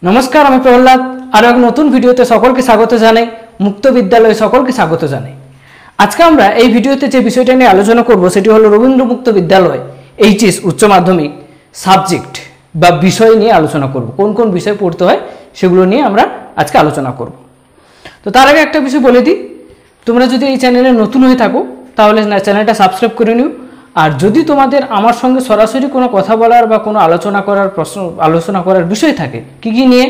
नमस्कार আমি প্রহ্লাদ আর এক নতুন ভিডিওতে সকলকে স্বাগত জানাই মুক্ত বিদ্যালয়ে সকলকে স্বাগত জানাই। আজকে আমরা এই ভিডিওতে যে বিষয়টা নিয়ে আলোচনা করব সেটি হলো রবীন্দ্র মুক্ত বিদ্যালয় এইচএস উচ্চ মাধ্যমিক সাবজেক্ট বা বিষয় নিয়ে আলোচনা করব। কোন কোন বিষয় পড়তে হয় সেগুলো নিয়ে আমরা আজকে আলোচনা করব। তো তার আগে একটা বিষয় বলে দিই, তোমরা যদি এই চ্যানেলে নতুন হয়ে থাকো তাহলে চ্যানেলটা সাবস্ক্রাইব করে নিও। আর যদি তোমাদের আমার সঙ্গে সরাসরি কোনো কথা বলার বা কোনো আলোচনা করার বিষয় থাকে কি নিয়ে,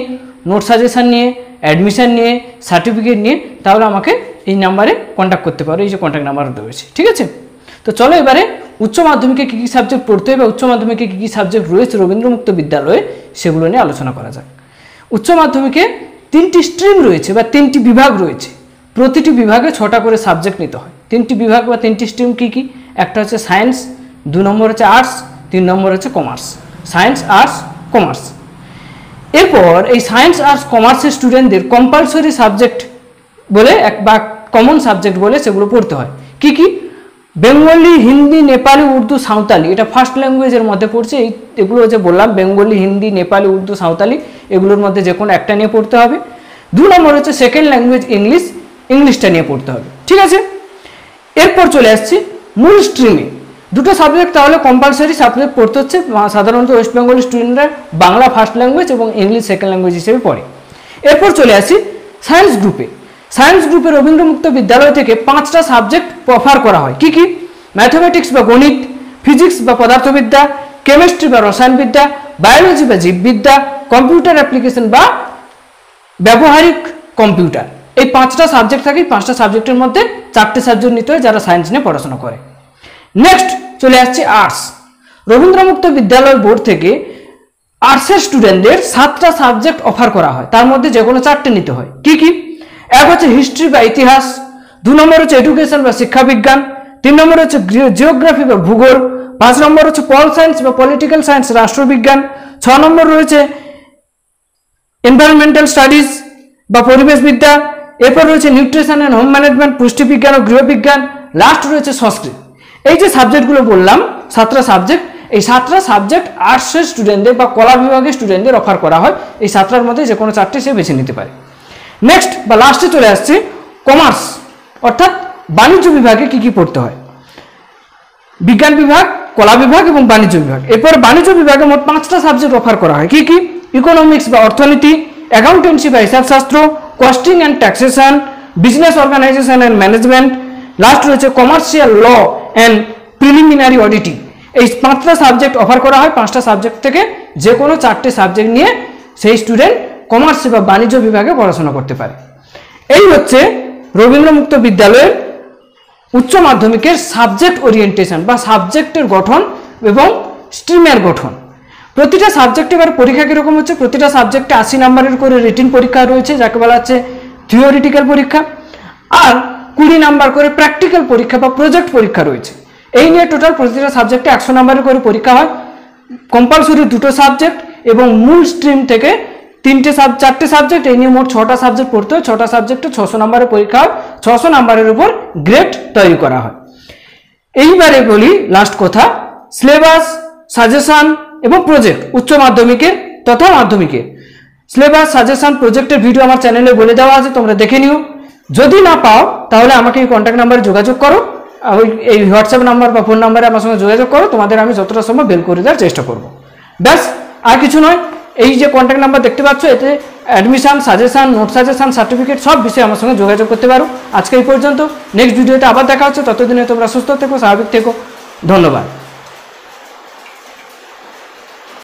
নোট সাজেশন নিয়ে, অ্যাডমিশন নিয়ে, সার্টিফিকেট নিয়ে, তাহলে আমাকে এই নাম্বারে কন্ট্যাক্ট করতে পারো। এই যে কন্ট্যাক্ট নাম্বার রয়েছে, ঠিক আছে। তো চলো এবারে উচ্চ মাধ্যমিকে কী কী সাবজেক্ট পড়তে হবে, উচ্চ মাধ্যমিকে কী কী সাবজেক্ট রয়েছে রবীন্দ্র মুক্ত বিদ্যালয়ে সেগুলো নিয়ে আলোচনা করা যাক। উচ্চ মাধ্যমিকে 3টি স্ট্রিম রয়েছে বা 3টি বিভাগ রয়েছে। প্রতিটি বিভাগে 6টা করে সাবজেক্ট নিতে হয়। 3টি বিভাগ বা 3টি স্ট্রিম কী কী? একটা হচ্ছে সায়েন্স, 2 নম্বর হচ্ছে আর্টস, 3 নম্বর হচ্ছে কমার্স। Science, arts, commerce. এরপর এই সায়েন্স, আর্টস, কমার্সের স্টুডেন্টদের কম্পালসরি সাবজেক্ট বলে বা কমন সাবজেক্ট বলে সেগুলো পড়তে হয়। কি কি? বেঙ্গলি, হিন্দি, নেপালি, উর্দু, সাঁওতালি। এটা ফার্স্ট ল্যাঙ্গুয়েজের মধ্যে পড়ছে। এগুলো যে বললাম বেঙ্গলি, হিন্দি, নেপালি, উর্দু, সাঁওতালি, এগুলোর মধ্যে যে কোনো একটা নিয়ে পড়তে হবে। 2 নম্বর হচ্ছে সেকেন্ড ল্যাঙ্গুয়েজ ইংলিশ, ইংলিশটা নিয়ে পড়তে হবে, ঠিক আছে। এরপর চলে আসছি মূল স্ট্রিমে। 2টো সাবজেক্ট তাহলে কম্পালসরি সাবজেক্ট পড়তে হচ্ছে। সাধারণত ওয়েস্ট বেঙ্গল স্টুডেন্টরা বাংলা ফার্স্ট ল্যাঙ্গুয়েজ এবং ইংলিশ সেকেন্ড ল্যাঙ্গুয়েজ হিসেবে পড়ে। এরপর চলে আসি সায়েন্স গ্রুপে। সায়েন্স গ্রুপে রবীন্দ্র মুক্ত বিদ্যালয় থেকে 5টা সাবজেক্ট অফার করা হয়। কি কি? ম্যাথমেটিক্স বা গণিত, ফিজিক্স বা পদার্থবিদ্যা, কেমিস্ট্রি বা রসায়নবিদ্যা, বায়োলজি বা জীববিদ্যা, কম্পিউটার অ্যাপ্লিকেশন বা ব্যবহারিক কম্পিউটার। এই 5টা সাবজেক্ট থাকে। 5টা সাবজেক্টের মধ্যে 4টে সাবজেক্ট নিতে হয় যারা সায়েন্স নিয়ে পড়াশোনা করে। নেক্সট চলে আসছে আর্টস। রবীন্দ্র মুক্ত বিদ্যালয় বোর্ড থেকে আর্টসের স্টুডেন্টদের 7টা সাবজেক্ট অফার করা হয়। তার মধ্যে যে কোনো 4টে নিতে হয়। কি কি? এক হচ্ছে হিস্ট্রি বা ইতিহাস, 2 নম্বর হচ্ছে এডুকেশন বা শিক্ষা বিজ্ঞান, 3 নম্বর হচ্ছে জিওগ্রাফি বা ভূগোল, 5 নম্বর হচ্ছে পল সায়েন্স বা পলিটিক্যাল সায়েন্স রাষ্ট্রবিজ্ঞান, 6 নম্বর রয়েছে এনভায়রনমেন্টাল স্টাডিজ বা পরিবেশবিদ্যা, এরপর রয়েছে নিউট্রিশন অ্যান্ড হোম ম্যানেজমেন্ট পুষ্টিবিজ্ঞান ও গৃহবিজ্ঞান, লাস্ট রয়েছে সংস্কৃত। এই যে সাবজেক্টগুলো বললাম 7টা সাবজেক্ট, এই 7টা সাবজেক্ট আর্টসের স্টুডেন্টদের বা কলা বিভাগের স্টুডেন্টদের অফার করা হয়। এই 7টার মধ্যে যে কোনো 4টে সে বেছে নিতে পারে। নেক্সট বা লাস্টে চলে আসছে কমার্স, অর্থাৎ বাণিজ্য বিভাগে কি কি পড়তে হয়। বিজ্ঞান বিভাগ, কলা বিভাগ এবং বাণিজ্য বিভাগ। এরপর বাণিজ্য বিভাগে মোট 5টা সাবজেক্ট অফার করা হয়। কি কি? ইকোনমিক্স বা অর্থনীতি, অ্যাকাউন্টেন্সি বা হিসাবশাস্ত্র, costing and taxation, business organisation and management, last রয়েছে commercial law and preliminary auditing. এই 5টা সাবজেক্ট অফার করা হয়। 5টা সাবজেক্ট থেকে যে কোনো 4টে সাবজেক্ট নিয়ে সেই স্টুডেন্ট কমার্স বা বাণিজ্য বিভাগে পড়াশোনা করতে পারে। এই হচ্ছে রবীন্দ্র মুক্ত বিদ্যালয়ের উচ্চ মাধ্যমিকের সাবজেক্ট ওরিয়েন্টেশন বা সাবজেক্টের গঠন এবং স্ট্রিমের গঠন। প্রতিটা সাবজেক্টে এবার পরীক্ষা কীরকম হচ্ছে, প্রতিটা সাবজেক্টে 80 নম্বরের করে রিটিন পরীক্ষা রয়েছে যাকে বলা হচ্ছে থিওরিটিক্যাল পরীক্ষা, আর 20 নাম্বার করে প্র্যাকটিক্যাল পরীক্ষা বা প্রজেক্ট পরীক্ষা রয়েছে। এই নিয়ে টোটাল প্রতিটা সাবজেক্টে 100 নম্বরের করে পরীক্ষা হয়। কম্পালসরি 2টো সাবজেক্ট এবং মূল স্ট্রিম থেকে 4টে সাবজেক্ট, এই নিয়ে মোট 6টা সাবজেক্ট পড়তে হয়। 6টা সাবজেক্টে 600 নম্বরের পরীক্ষা হয়। 600 নম্বরের উপর গ্রেড তৈরি করা হয়। এইবারে বলি লাস্ট কথা, সিলেবাস, সাজেশন এবং প্রজেক্ট উচ্চ মাধ্যমিকের তথা মাধ্যমিকের সিলেবাস, সাজেশন, প্রজেক্টের ভিডিও আমার চ্যানেলে বলে দেওয়া আছে, তোমরা দেখে নিও। যদি না পাও তাহলে আমাকে এই কন্ট্যাক্ট নাম্বারে যোগাযোগ করো, এই হোয়াটসঅ্যাপ নাম্বার বা ফোন নাম্বারে আমার সঙ্গে যোগাযোগ করো। তোমাদের আমি যতটা সম্ভব বের করে দেওয়ার চেষ্টা করব। ব্যাস, আর কিছু নয়। এই যে কন্ট্যাক্ট নাম্বার দেখতে পাচ্ছ, এতে admission, suggestion, note suggestion, certificate সব বিষয়ে আমার সঙ্গে যোগাযোগ করতে পারো। আজকে এই পর্যন্ত। নেক্সট ভিডিওতে আবার দেখা হচ্ছে। ততদিনে তোমরা সুস্থ থেকো, স্বাভাবিক থেকো। ধন্যবাদ।